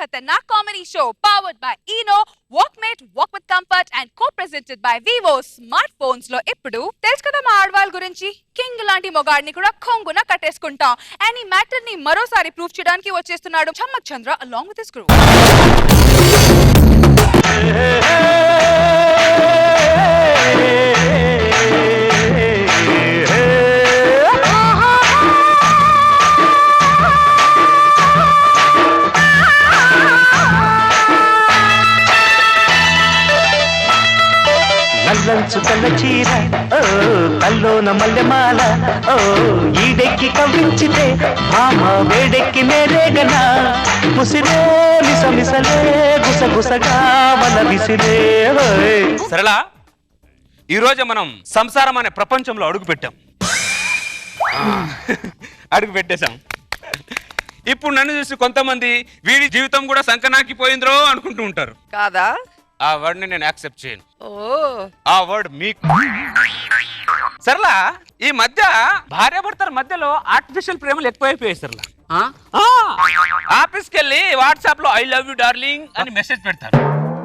खतरनाक comedy show powered by Eno, Walkmate, Walk with Comfort and co-presented by Vivo Smartphones లో ఇప్పుడు తెలుసు కదా మా ఆడవాళ్ళ గురించి కింగ్ లాంటి మొగాడిని కూడా కొంగున కట్టేసుకుంటాం అండ్ ఈ మ్యాటర్ ని మరోసారి ప్రూఫ్ చేయడానికి వచ్చేస్తున్నాడు చమ్మక్ చంద్ర along with his crew. Nallanchu కళ్ళ చీర ఓ కల్లోన మల్లెమాల ఓ ఈడెక్కి కవ్వించితే భామ వేడెక్కి నేరేగన ముసిరే మిసమిసలే గుసగుసగా వల విసిరే. సరళ ఈరోజు మనం సంసారం అనే ప్రపంచంలో అడుగు పెట్టేశాం. ఇప్పుడు నన్ను చూసి కొంతమంది వీడి జీవితం కూడా సంకనాకిపోయిందో అనుకుంటూ ఉంటారు కాదా? ఆ వర్డ్ ని నేను యాక్సెప్ట్ చేయను. ఆ వర్డ్ మీకు. సరళ ఈ మధ్య భార్యాభర్తల మధ్యలో ఆర్టిఫిషియల్ ప్రేమలు ఎక్కువైపోయాయి సరళ. ఆఫీస్కి వెళ్ళి వాట్సాప్ లో ఐ లవ్ యూ డార్లింగ్ అని మెసేజ్ పెడతారు.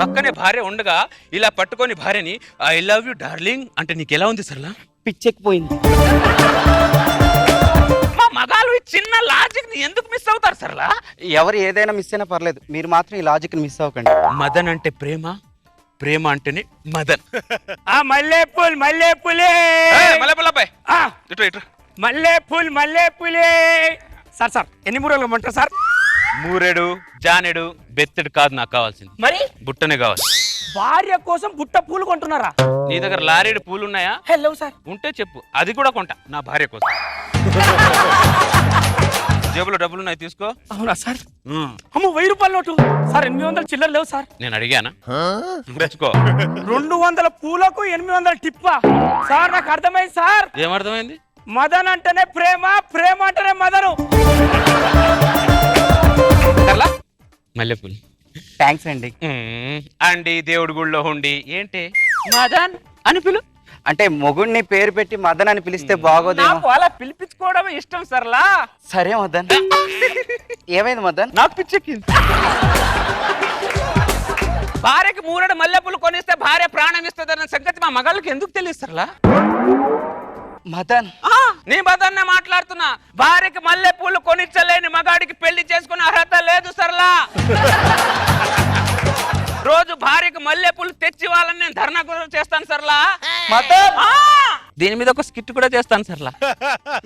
పక్కనే భార్య ఉండగా ఇలా పట్టుకొని భార్యని ఐ లవ్ యూ డార్లింగ్ అంటే నీకు ఎలా ఉంది సరళ? పిచ్చెక్కిపోయింది. మా మగాళ్ళు ఈ చిన్న లాజిక్ ని ఎందుకు మిస్ అవుతారు సరళ? ఎవరు ఏదైనా మిస్ అయినా పర్లేదు, మీరు మాత్రం ఈ లాజిక్ మిస్ అవ్వకండి. మదన్ అంటే ప్రేమ, ప్రేమ అంటేనే మదన్. మల్లెపూల్ మల్లెపూలే మల్లెపూల్ మల్లెపూలే. సార్ ఎన్ని మూరలు ఇమ్మంటారు సార్? మూరెడు జానెడు బెత్తెడు కాదు నాకు కావాల్సింది, మరి బుట్టనే కావాలి. భార్య కోసం బుట్ట పూలు కొంటున్నారా? నీ దగ్గర లారీడు పూలు ఉన్నాయా? Hello sir. ఉంటే చెప్పు, అది కూడా కొంటా నా భార్య కోసం. జేబులో డబ్బులు ఉన్నాయి తీసుకో. అవునా సార్? అమ్మ 1000 రూపాయల నోటు సార్. 800 చిల్లర లేవు సార్. నేను అడిగానా? తెచ్చుకో. 200 పూలకు 800 టిప్పా సార్? నాకు అర్థమైంది సార్. ఏమర్థమైంది? మదన్ అంటేనే ప్రేమ, ప్రేమ అంటేనే మదను. మల్లెపూలు. థ్యాంక్స్ అండి. అండి దేవుడి గుళ్ళో ఉండి ఏంటి మదన్ అని పిలు అంటే మొగుడిని పేరు పెట్టి మదన్ అని పిలిస్తే బాగోదేమో. నాకు అలా పిలిపించుకోవడమే ఇష్టం సరళా. సరే మదన్. ఏమైంది మదన్? నాకు పిచ్చెక్కింది. భార్యకి మూరెడు మల్లెపూలు కొనిస్తే భార్య ప్రాణం ఇస్తుందన్న సంగతి మా మగాళ్ళకి ఎందుకు తెలియదు సరళా? మదన్ నీ మదన్నే మాట్లాడుతున్నా. భార్యకి మల్లెపూలు కొనిచ్చలేని మగాడికి పెళ్లి చేసుకునే అర్హత లేదు సరళా. రోజు భార్యకు మల్లెపూలు తెచ్చి వాళ్ళని నేను ధర్నా కూడా చేస్తాను సరళా. దీని మీద ఒక స్కిట్ కూడా చేస్తాను సరళా.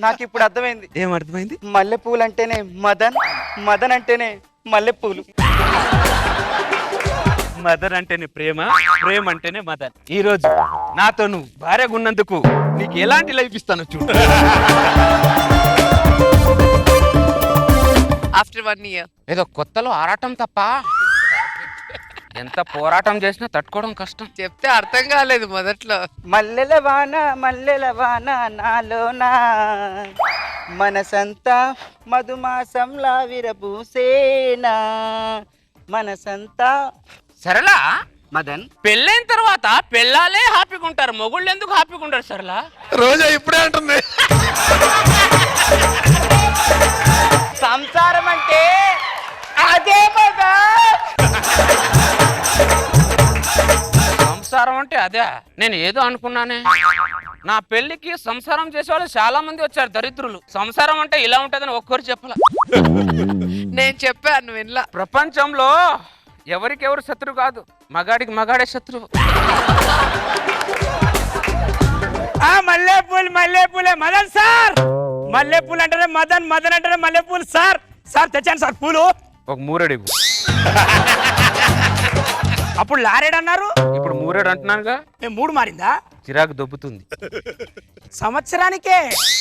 నాకు ఇప్పుడు అర్థమైంది. ఏమర్థమైంది? మల్లెపూలు అంటేనే మదన్, మదన్ అంటేనే మల్లెపూలు. మదన్ అంటేనే ప్రేమ, ప్రేమ అంటేనే మదన్. ఈ రోజు నాతో నువ్వు భార్యగా ఉన్నందుకు నీకు ఎలాంటి లైఫ్ ఇస్తాను చూడు. ఆఫ్టర్ 1 year ఏదో కొత్తలో ఆరాటం తప్ప ఎంత పోరాటం చేసినా తట్టుకోవడం కష్టం. చెప్తే అర్థం కాలేదు మొదట్లో. మల్లెల వాన నాలోనా మనసంతా మధుమాసంలా విరబూసేనా మనసంతా. సరళా మదన్ పెళ్ళైన తర్వాత పెళ్ళాలే హ్యాపీగా ఉంటారు, మొగుళ్ళు ఎందుకు హ్యాపీగా ఉంటారు సరళా? రోజా ఇప్పుడే అంటుంది సంసారం అంటే అదే కదా. సంసారం అంటే అదే? నేను ఏదో అనుకున్నానే. నా పెళ్లికి సంసారం చేసేవాళ్ళు చాలా మంది వచ్చారు, దరిద్రులు. సంసారం అంటే ఇలా ఉంటదని ఒక్కరు చెప్పాల. నేను చెప్పాను వినలా. ప్రపంచంలో ఎవరికెవరు శత్రువు కాదు, మగాడికి మగాడే శత్రువు. మల్లెపూలు మల్లెపూలే మదన్ సార్. మల్లెపూలు అంటేనే మదన్, మదన్ అంటేనే మల్లెపూలు సార్. సార్ తెచ్చాను సార్ పూలు. ఒక మూరెడు. అప్పుడు లారేడు అన్నారు, ఇప్పుడు మూరెడు అంటున్నానుగా. 3 మారిందా? చిరాకు దొబ్బుతుంది. సంవత్సరానికే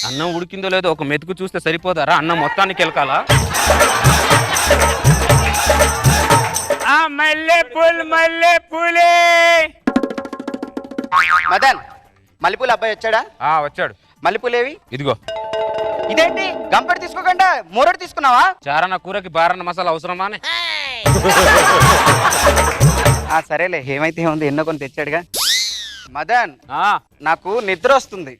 అన్నం ఉడికిందో లేదో ఒక మెతుకు చూస్తే సరిపోదారా? అన్నం మొత్తానికి వెళ్ళకాలా? మల్లెపూలు మల్లెపూలే. మదన్ మల్లెపూలు అబ్బాయి వచ్చాడా? వచ్చాడు. మల్లెపూలేవి? ఇదిగో. ఇదేంటి గంపెడు తీసుకోకుండా మూరెడు తీసుకున్నావా? చారన్న కూరకి బారన్న మసాలా అవసరమానే. సరేలే, ఏమైతే ఏముంది, ఎన్నో కొన్ని తెచ్చాడుగా. మదన్ నాకు నిద్ర వస్తుంది,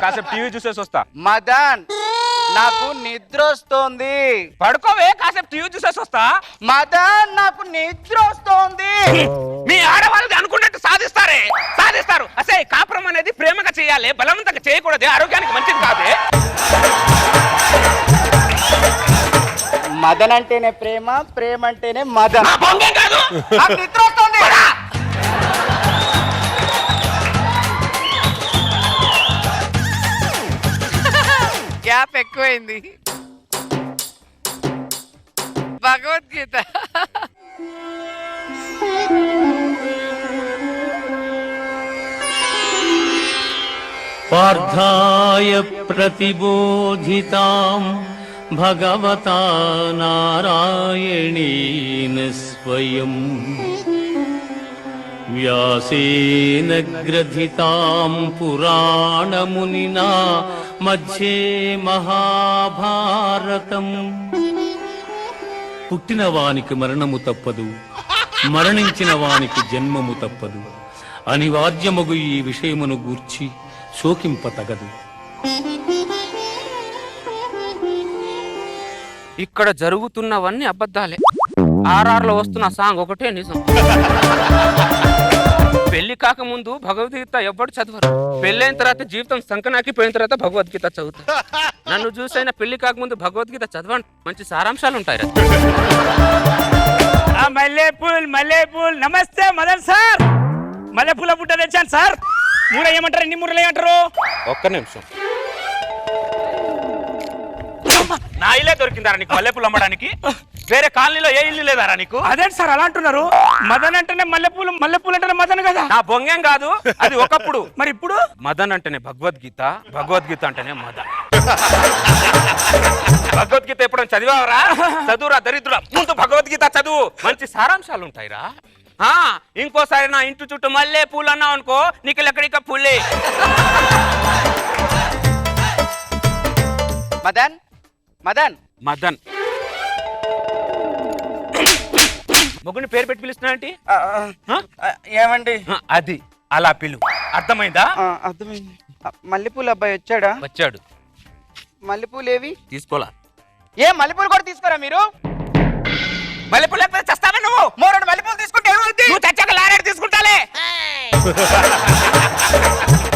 కాసేపు టీవీ చూసేసి వస్తా. మదన్ నాకు నిద్ర వస్తోంది. పడుకోవే, కాసేపు టీవీ చూసేసి వస్తా. మదన్ నాకు నిద్ర వస్తోంది. మీ ఆడవాళ్ళది అనుకున్నట్టు సాధిస్తారు. అసే కాపురం అనేది ప్రేమగా చేయాలి, బలవంతంగా చేయకూడదు, ఆరోగ్యానికి మంచిది కాదే. మదన్ అంటేనే ప్రేమ, ప్రేమ అంటేనే మదన్. నా బొంగేం కాదు. నాకు నిద్ర వస్తోంది. గ్యాప్ ఎక్కువైంది. భగవద్గీత. పార్థాయ ప్రతిబోధితాం భగవతా నారాయణేన స్వయం వ్యాసేన గ్రథితాం పురాణమునినా మధ్యే మహాభారతం. పుట్టిన వానికి మరణము తప్పదు, మరణించిన వానికి జన్మము తప్పదు. అనివార్యమగు ఈ విషయమును గూర్చి శోకింపతగదు. ఇక్కడ జరుగుతున్నవన్నీ అబద్ధాలే. ఆర్ఆర్లో వస్తున్న సాంగ్ ఒకటే నిజం. పెళ్లి కాకముందు భగవద్గీత ఎవ్వడు చదవరు. పెళ్ళైన తర్వాత జీవితం సంకనాకి పోయిన తర్వాత భగవద్గీత చదువుతారు. నన్ను చూసైనా పెళ్లి కాకముందు భగవద్గీత చదవండి, మంచి సారాంశాలు ఉంటాయి. మల్లెపూల్ నమస్తే మదన్ సార్. మల్లెపూల బుట్ట తెచ్చాను సార్. మూర ఏమంటారు, ఎన్ని మూరలు ఏమంటారు? ఒక్క నిమిషం. నా ఇల్లే దొరికిందారా నీకు మల్లెపూలు అమ్మడానికి? వేరే కాలనీలో ఏ ఇల్లు లేదారా నీకు? అదేంటి సార్ అలా అంటున్నారు? మదన్ అంటేనే మల్లెపూలు, మల్లెపూలు అంటేనే మదన్ కదా. నా బొంగేం కాదు, అది ఒకప్పుడు. మరి ఇప్పుడు మదన్ అంటేనే భగవద్గీత, భగవద్గీత అంటేనే మదన్. భగవద్గీత ఎప్పుడైనా చదివావరా? చదువురా దరిద్రుడా, ముందు భగవద్గీత చదువు, మంచి సారాంశాలు ఉంటాయిరా. ఇంకోసారి నా ఇంటి చుట్టూ మల్లె పూలు అన్నావు అనుకో, నీకు ఎక్కడిక పుల్లే. మదన్ మదన్ మదన్ మొగుని పేరు పెట్టి పిలుస్తున్నాంటి? ఏమండి? అది అలా పిలు, అర్థమైందా? అర్థమైంది. మల్లెపూలు అబ్బాయి వచ్చాడా? వచ్చాడు. మల్లెపూలు ఏవి? తీసుకోలా. ఏ మల్లెపూలు కూడా తీసుకోరా మీరు? మల్లెపూలు లేకపోతే చస్తావా నువ్వు? మోరెడు మల్లెపూలు తీసుకుంటే ఏమవుతుంది? నువ్వు తెచ్చాక లారేడు తీసుకుంటాలే.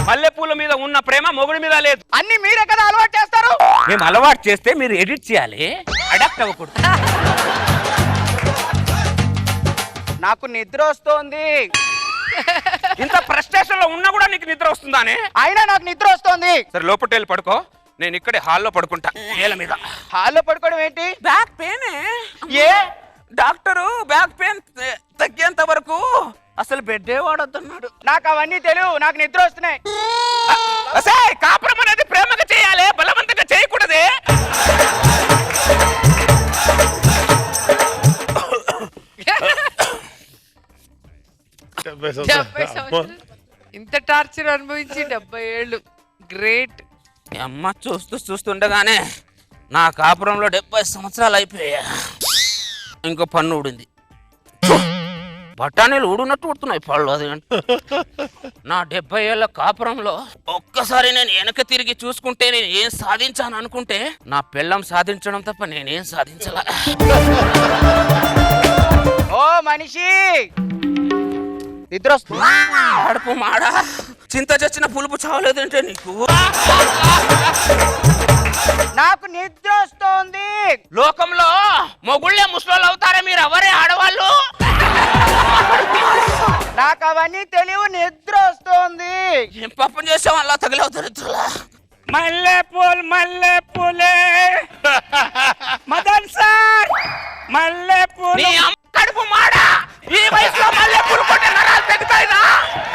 మల్లెపూల మీద ఉన్న ప్రేమ మొగుడి మీద లేదు. అన్ని మీరే కదా అలవాటు చేస్తారు. మేము అలవాటు చేస్తే మీరు ఎడిట్ చేయాలి, అడాప్ట్ అవ్వకూడదు. నాకు నిద్ర వస్తోంది. ఇంత ఫ్రస్ట్రేషన్ లో ఉన్నా కూడా నీకు నిద్ర వస్తుందానే? అయినా నాకు నిద్ర వస్తోంది. సరే లోపలికి వెళ్ళి పడుకో, నేను ఇక్కడే హాల్లో పడుకుంటా. నేల మీద. హాల్లో పడుకోవడం ఏంటి? Back pain. ఏ డాక్టరు బ్యాక్ పెయిన్ తగ్గేంత వరకు అసలు బెడ్డే వాడొద్దన్నాడు. నాకు అవన్నీ తెలియదు, నాకు నిద్ర వస్తున్నాయి. కాపురం అనేది ప్రేమగా చేయాలి, బలవంతంగా చేయకూడదే. ఇంత టార్చర్ అనుభవించి 70 ఏళ్ళు. గ్రేట్. అమ్మ చూస్తుండగానే నా కాపురంలో 70 సంవత్సరాలు అయిపోయా. ఇంకో పన్ను ఊడింది. బఠానీలు ఊడినట్టు ఊడుతున్నాయి పళ్ళు. అది నా 70 ఏళ్ల కాపురంలో ఒక్కసారి నేను వెనక తిరిగి చూసుకుంటే నేను ఏం సాధించాను అనుకుంటే నా పెళ్ళం సాధించడం తప్ప నేనేం సాధించాల. ఓ మనిషి, నిద్ర వస్తుంది. కడుపు మాడా, చింత చచ్చిన పులుపు చావలేదంటే నీకు? నాకు నిద్ర వస్తోంది. లోకంలో మొగుళ్ళే ముసలోళ్ళు అవుతారా? మీరు ఎవరే ఆడవాళ్ళు? నాకు అవన్నీ తెలియవు, నిద్ర వస్తోంది. ఏం పాపం చేసావు అలా తగిలవుతారు ఇద్దరులా? మల్లెపూలే మదన్ సార్. మల్లెపూలు. నీ అమ్మ కడుపు మాడా, ఈ వయసులో మల్లెపూలు కొట్టే నరాలు తెగుతాయినా?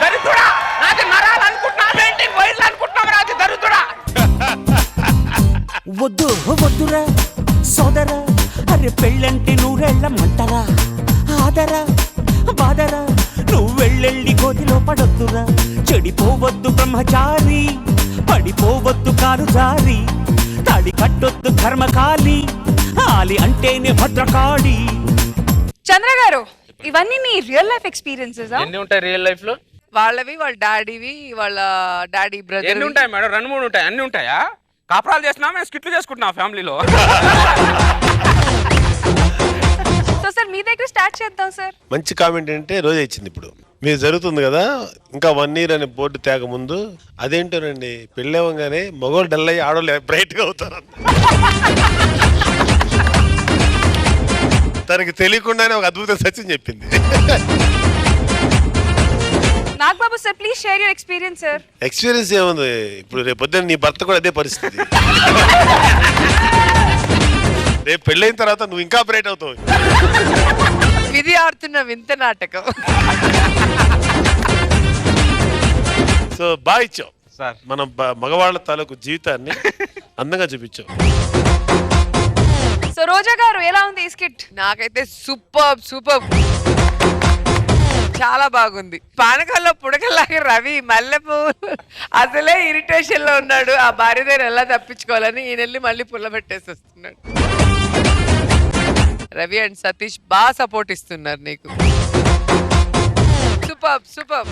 దరిద్రుడా, నాకు నరాలు అనుకుంటున్నావేంటి, వయసులు అనుకుంటున్నావు రాజు దరిద్రుడా? వద్దు వద్దురా సోదరా, అరే పెళ్ళంటే నూరెళ్ళమంటరా, ఆదరా బాదరా, నువ్వు వెళ్ళెళ్ళి గోతిలో పడొద్దురా. చెడిపోవద్దు బ్రహ్మచారి, పడిపోవద్దు కాలు జారి, తాడి కట్టొద్దు కర్మకాలి, ఆలి అంటేనే భద్రకాళి. చంద్ర గారు, ఇవన్నీ మీ రియల్ లైఫ్ ఎక్స్పీరియన్సెస్? ఎన్ని ఉంటాయి రియల్ లైఫ్ లో? వాళ్ళవి, వాళ్ళ డాడీవి, వాళ్ళ డాడీ బ్రదర్. ఎన్ని ఉంటాయి మేడం? 2-3 ఉంటాయి. అన్ని ఉంటాయా? కాపురాలు చేసినా మేము స్కిట్లు చేసుకుంటున్నాం ఫ్యామిలీలో. సో సార్ మీ దగ్గర స్టార్ట్ చేద్దాం సార్. మంచి కామెంట్ అంటే రోజా ఇచ్చింది. ఇప్పుడు మీరు జరుగుతుంది కదా, ఇంకా 1 year అనే బోర్డు తేక ముందు అదేంటోనండి పెళ్ళేవంగానే మగవాళ్ళు డల్ అయ్యి ఆడవాళ్ళు బ్రైట్ గా అవుతారు. తనకి తెలియకుండానే ఒక అద్భుత సత్యం చెప్పింది. Nagababu sir please share your experience sir. Experience ఏముంది, ఇప్పుడు రేపు పొద్దున్న నీ భర్త కూడా అదే పరిస్థితి. రేపు పెళ్ళైన తర్వాత నువ్వు ఇంకా బ్రైట్ అవుతావు. విధి ఆడుతున్న వింత నాటకం. సో బాగా ఇచ్చావు సార్, మన మగవాళ్ళ తాలూకు జీవితాన్ని అందంగా చూపించావు. సో రోజా గారు ఎలా ఉంది ఈ స్కిట్? నాకైతే సూపర్ చాలా బాగుంది. పానకాల్లో పుడకలాగా రవి మల్లెపూ అసలే ఇరిటేషన్ లో ఉన్నాడు. ఆ భార్య దగ్గర ఎలా తప్పించుకోవాలని ఈయనెళ్ళి మళ్ళీ పుల్ల పెట్టేసి వస్తున్నాడు. రవి అండ్ సతీష్ బాగా సపోర్ట్ ఇస్తున్నారు నీకు. సూపర్